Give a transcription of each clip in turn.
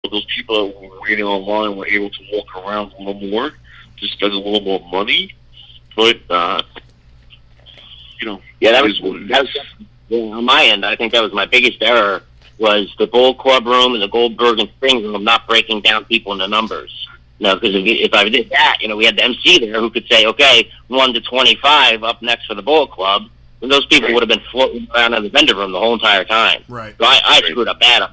those people that were waiting online were able to walk around a little more, to spend a little more money. But Yeah, that it was, is what it that is. was yeah, on my end. I think that was my biggest error, was the Gold Club room and the Goldberg and Spring room not breaking down people into numbers. No, because if I did that, we had the MC there who could say, okay, 1 to 25 up next for the Bullet Club, and those people would have been floating around in the vendor room the whole entire time. Right. So I screwed up bad.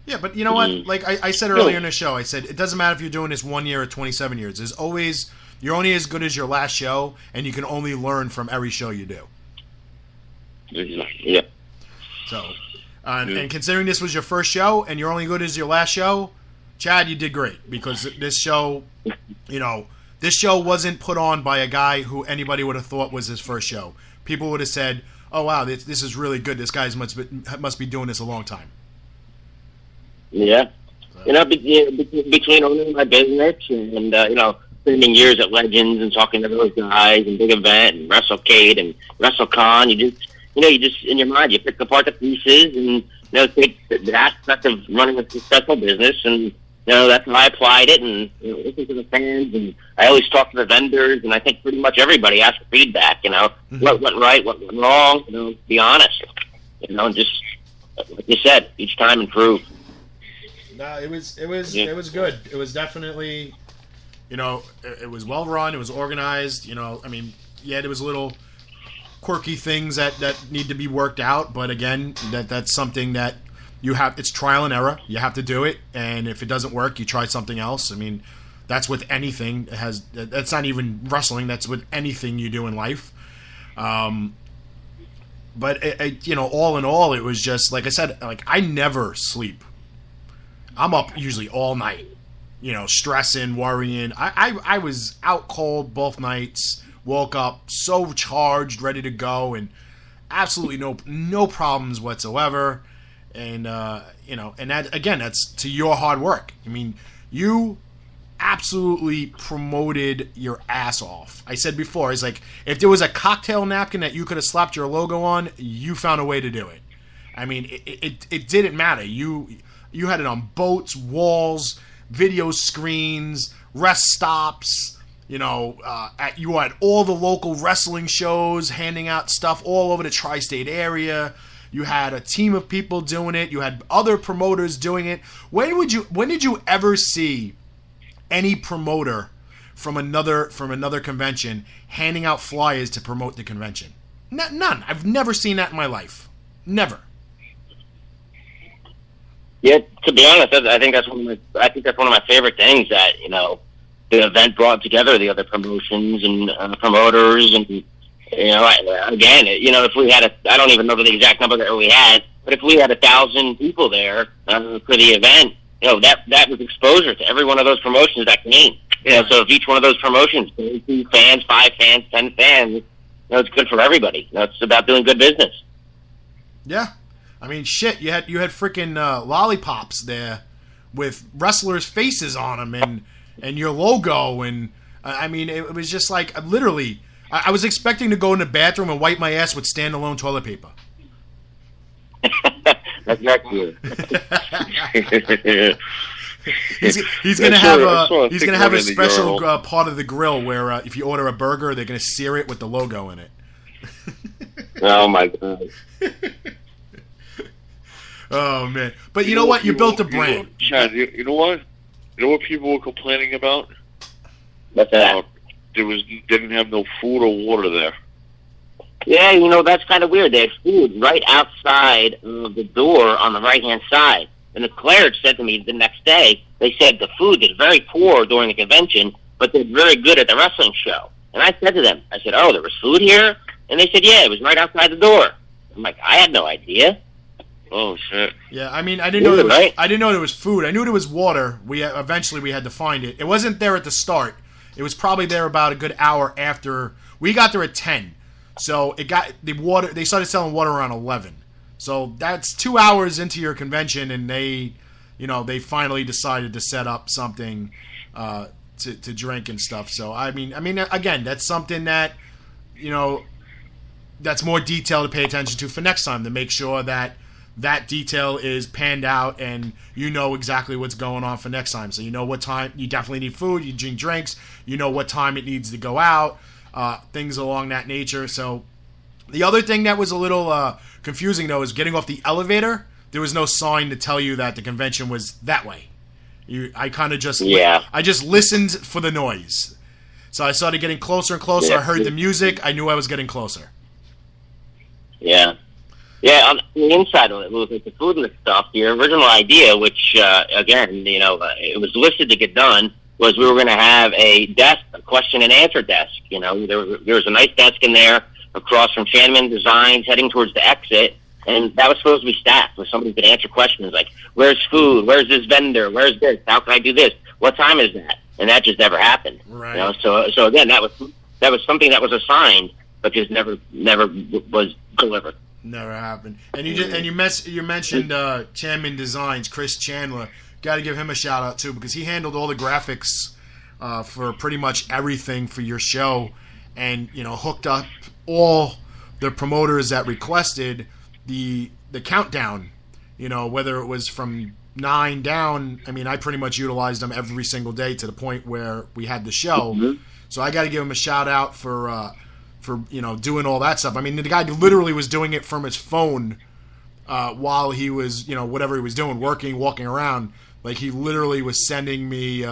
Yeah, but you know what? Like I said earlier in the show, I said it doesn't matter if you're doing this 1 year or 27 years. There's always, you're only as good as your last show, and you can only learn from every show you do. Yeah. So, and considering this was your first show and you're only good as your last show, Chad, you did great, because this show, this show wasn't put on by a guy who anybody would have thought was his first show. People would have said, "Oh wow, this is really good. This guy must be doing this a long time." Yeah. Between owning my business and spending years at Legends and talking to those guys and Big Event and WrestleCade and WrestleCon, you just in your mind you pick apart the pieces and take the aspect of running a successful business, and that's how I applied it, and listen to the fans, and I always talk to the vendors, and I think pretty much everybody asked for feedback. What went right, what went wrong. Be honest. And just like you said, each time improve. No, it was good. It was definitely, it was well run. It was organized. There was a little quirky things that need to be worked out, but again, that's something that it's trial and error. You have to do it, and if it doesn't work, you try something else. That's with anything. That's not even wrestling. That's with anything you do in life. But all in all, it was just like I said. Like, I never sleep. I'm up usually all night, stressing, worrying. I was out cold both nights. Woke up so charged, ready to go, and absolutely no problems whatsoever. And and that, again, that's to your hard work. You absolutely promoted your ass off. I said before, it's like if there was a cocktail napkin that you could have slapped your logo on, you found a way to do it. It didn't matter. You had it on boats, walls, video screens, rest stops. You were at all the local wrestling shows, handing out stuff all over the tri-state area. You had a team of people doing it. You had other promoters doing it. When did you ever see any promoter from another convention handing out flyers to promote the convention? None. I've never seen that in my life. Never. Yeah, to be honest, I think that's one of my favorite things, that the event brought together the other promotions and promoters, and if we had I don't even know the exact number that we had, but if we had 1,000 people there for the event, that was exposure to every one of those promotions that came. So if each one of those promotions, 2 fans, 5 fans, 10 fans, it's good for everybody. It's about doing good business. Yeah. Shit, you had freaking lollipops there with wrestlers' faces on them and your logo, and it was just like, literally, I was expecting to go in the bathroom and wipe my ass with standalone toilet paper. That's not good. He's gonna have a special part of the grill where if you order a burger, they're gonna sear it with the logo in it. Oh my god. Oh man! But you know what? You built a brand. Chad, you know what? You know what people were complaining about? What's that? Didn't have no food or water there. Yeah, that's kind of weird. They had food right outside of the door on the right-hand side. And the clerk said to me the next day, they said the food is very poor during the convention, but they're very good at the wrestling show. And I said to them, oh, there was food here? And they said, yeah, it was right outside the door. I'm like, I had no idea. Oh shit! Yeah, I didn't know there was food. I knew there was water. Eventually we had to find it. It wasn't there at the start. It was probably there about a good hour after we got there at 10. So it got the water. They started selling water around 11. So that's 2 hours into your convention, and they finally decided to set up something to drink and stuff. So again, that's something that that's more detail to pay attention to for next time, to make sure that that detail is panned out and you know exactly what's going on for next time. So you know what time you definitely need food, you drink drinks, you know what time it needs to go out, things along that nature. So the other thing that was a little confusing, though, is getting off the elevator. There was no sign to tell you that the convention was that way. I kind of just I just listened for the noise. So I started getting closer and closer. I heard the music. I knew I was getting closer. Yeah. Yeah, on the inside of it was like the food and the stuff. The original idea, which, again, you know, it was listed to get done, was we were going to have a desk, a question and answer desk. You know, there was a nice desk in there across from Fanman Designs heading towards the exit, and that was supposed to be staffed where somebody could answer questions like, where's food? Where's this vendor? Where's this? How can I do this? What time is that? And that just never happened. Right. You know, so again, that was something that was assigned, but just never was delivered. Never happened. And you mentioned Chanman Designs, Chris Chandler. Got to give him a shout out too, because he handled all the graphics for pretty much everything for your show, and you know, hooked up all the promoters that requested the countdown. You know, whether it was from 9 down. I mean, I pretty much utilized them every single day to the point where we had the show. Mm-hmm. So I got to give him a shout out for you know, doing all that stuff. I mean, the guy literally was doing it from his phone while he was, you know, whatever he was doing, working, walking around. Like, he literally was sending me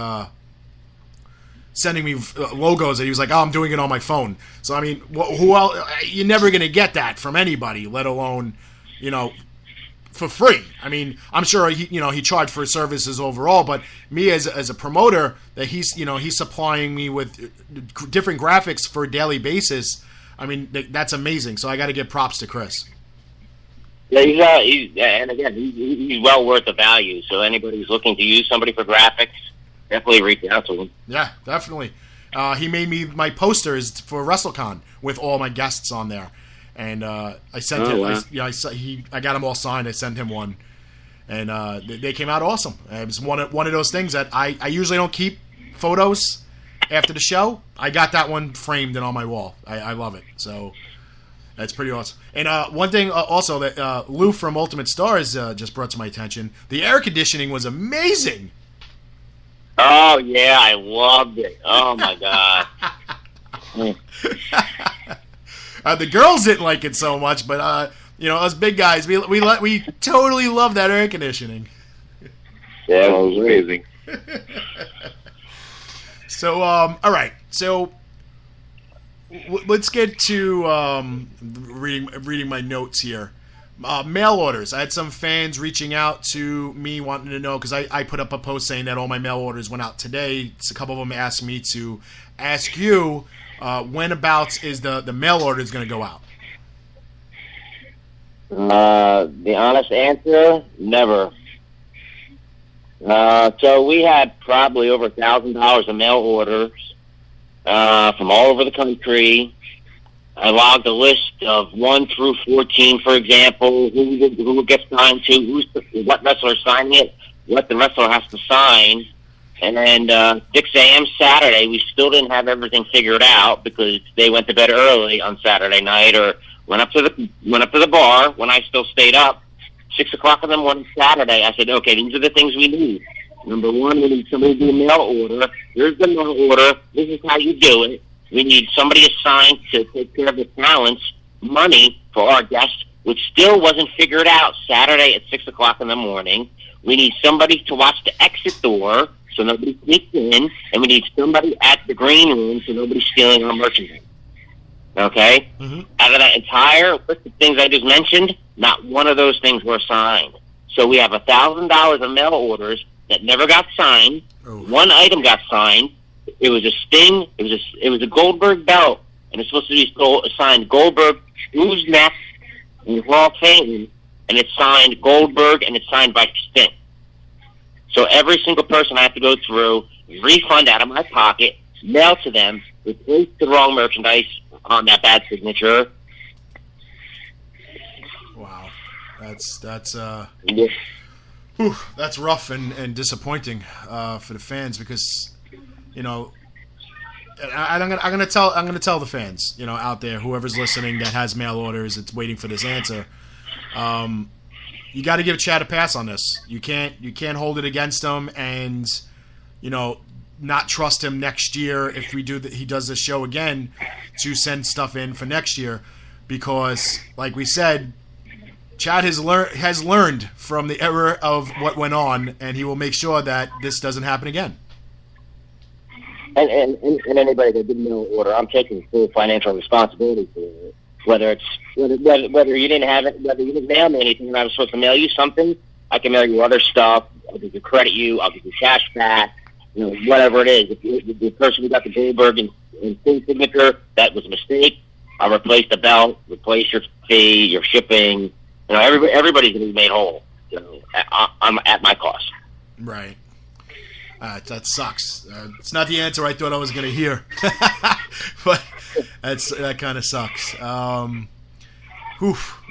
logos that he was like, oh, I'm doing it on my phone. So, I mean, who else? You're never going to get that from anybody, let alone, you know, for free. I mean, I'm sure he charged for his services overall, but me as a promoter, that he's supplying me with different graphics for a daily basis. I mean, that's amazing. So I got to give props to Chris. Yeah, he's well worth the value. So anybody who's looking to use somebody for graphics, definitely reach out to him. Yeah, definitely. He made me my posters for WrestleCon with all my guests on there. And I sent him. Wow. I got them all signed. I sent him one, and they came out awesome. It was one of those things that I usually don't keep photos after the show. I got that one framed and on my wall. I love it. So that's pretty awesome. And one thing also that Lou from Ultimate Stars just brought to my attention: the air conditioning was amazing. Oh yeah, I loved it. Oh my god. The girls didn't like it so much, but you know, us big guys, we totally love that air conditioning. Yeah, it was amazing. So, all right. So, let's get to reading my notes here. Mail orders. I had some fans reaching out to me wanting to know, because I put up a post saying that all my mail orders went out today. So a couple of them asked me to ask you, when about is the mail order is going to go out? The honest answer, never. So we had probably over $1,000 of mail orders from all over the country. I logged a list of 1 through 14, for example, who gets signed to, what wrestler signing it, what the wrestler has to sign. And then 6 a.m. Saturday, we still didn't have everything figured out because they went to bed early on Saturday night, or went up to the bar when I still stayed up. 6 o'clock in the morning Saturday, I said, okay, these are the things we need. Number one, we need somebody to do a mail order. Here's the mail order. This is how you do it. We need somebody assigned to take care of the talents, money for our guests, which still wasn't figured out Saturday at 6 o'clock in the morning. We need somebody to watch the exit door so nobody sneaks in, and we need somebody at the green room so nobody's stealing our merchandise. Okay? Mm-hmm. Out of that entire list of things I just mentioned, not one of those things were signed. So we have $1,000 of mail orders that never got signed. Oh. One item got signed. It was a Sting. It was a Goldberg belt, and it's supposed to be signed Goldberg, who's next in Hall of Fame, and it's signed Goldberg, and it's signed by Sting. So every single person I have to go through, refund out of my pocket, mail to them, replace the wrong merchandise on that bad signature. Wow, that's rough and disappointing for the fans, because you know, I'm gonna tell the fans, you know, out there, whoever's listening that has mail orders, it's waiting for this answer. you got to give Chad a pass on this. You can't hold it against him and, not trust him next year if he does this show again to send stuff in for next year, because like we said, Chad has learned from the error of what went on, and he will make sure that this doesn't happen again. And anybody that didn't know order, I'm taking full financial responsibility for it. Whether you didn't have it, whether you didn't mail me anything, and I was supposed to mail you something, I can mail you other stuff. I'll give you credit I'll give you cash back, whatever it is. If the person who got the Goldberg and signature, that was a mistake, I'll replace the belt, replace your fee, your shipping. Everybody's going to be made whole. I'm at my cost. Right. That sucks. It's not the answer I thought I was going to hear, but that kind of sucks.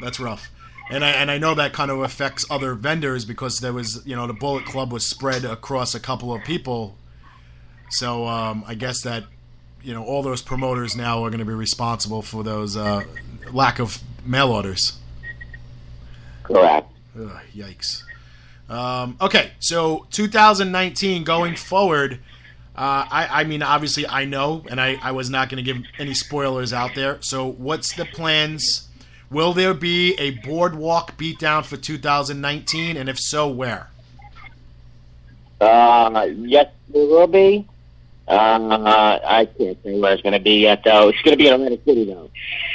That's rough. And I know that kind of affects other vendors because there was, the Bullet Club was spread across a couple of people. So I guess that, all those promoters now are going to be responsible for those lack of mail orders. Correct. Ugh, yikes. Okay, so 2019 going forward, I mean, obviously I know, and I was not going to give any spoilers out there. So what's the plans? Will there be a Boardwalk Beatdown for 2019, and if so, where? Yes, there will be. I can't say where it's going to be yet, though. It's going to be in Atlantic City, though,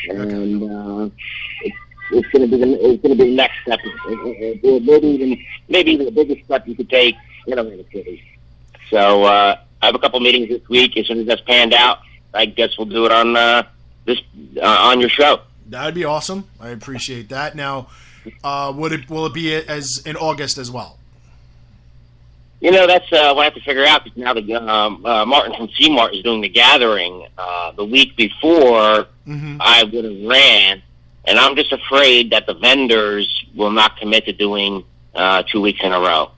and it's going to be the next step, maybe even the biggest step you could take in Atlantic City. So I have a couple meetings this week. As soon as that's panned out, I guess we'll do it on on your show. That'd be awesome. I appreciate that. Now, will it be as in August as well? That's what I have to figure out, because now Martin from C-Mart is doing the gathering the week before I would have ran, and I'm just afraid that the vendors will not commit to doing 2 weeks in a row.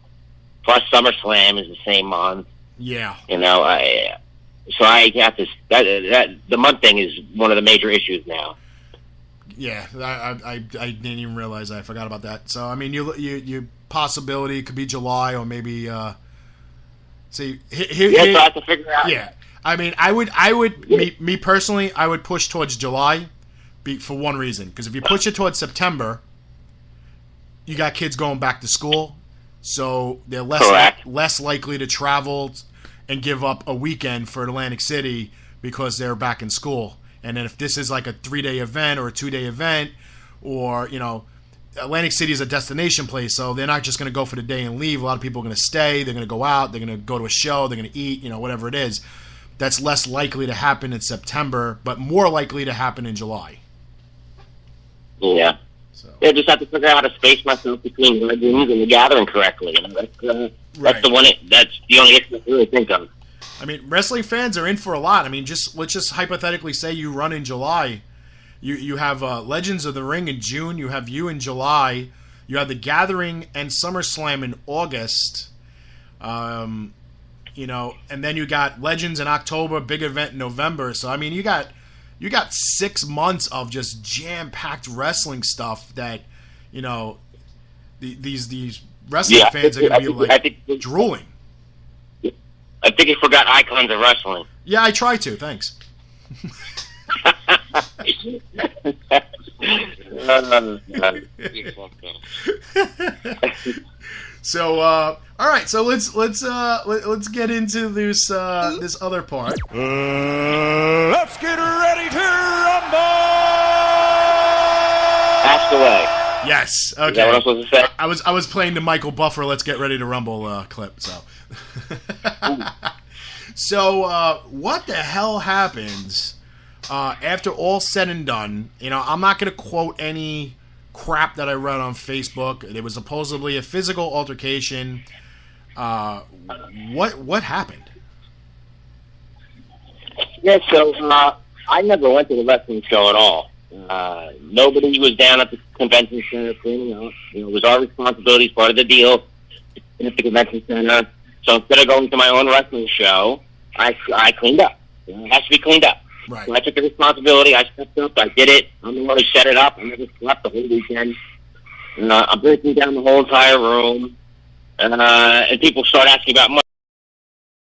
Plus, SummerSlam is the same month. Yeah. So I have to. The month thing is one of the major issues now. Yeah, I didn't even realize I forgot about that. So I mean, you possibility could be July or maybe see here. Yeah, so I have to figure out. Yeah, I mean, I would me personally, I would push towards July, for one reason, because if you push it towards September, you got kids going back to school, so they're less likely to travel and give up a weekend for Atlantic City because they're back in school. And then if this is like a 3-day event or a 2-day event, or, Atlantic City is a destination place, so they're not just going to go for the day and leave. A lot of people are going to stay. They're going to go out. They're going to go to a show. They're going to eat, whatever it is. That's less likely to happen in September, but more likely to happen in July. Yeah. So. I just have to figure out how to space myself between Legends and the Gathering correctly. That's the one. That's the only issue I really think of. I mean, wrestling fans are in for a lot. I mean, let's just hypothetically say you run in July. You have Legends of the Ring in June. You have you in July. You have the Gathering and SummerSlam in August. And then you got Legends in October, big event in November. So I mean, you got 6 months of just jam-packed wrestling stuff that these wrestling fans are going to be drooling. I think you forgot Icons of Wrestling. Yeah, I try to. Thanks. So, all right. So let's get into this other part. Let's get ready to rumble. Ask away. Yes. Okay. Is that what I'm supposed to say? I was playing the Michael Buffer "Let's Get Ready to Rumble" clip. So. So, what the hell happens after all said and done? I'm not going to quote any crap that I read on Facebook. There was supposedly a physical altercation. What happened? Yeah, so I never went to the wrestling show at all. Nobody was down at the convention center cleaning up. It was our responsibility as part of the deal at the convention center. So instead of going to my own wrestling show, I cleaned up. It has to be cleaned up. Right. So I took the responsibility. I stepped up. I did it. I'm the one who set it up. I never slept the whole weekend. I'm breaking down the whole entire room, and people start asking about money.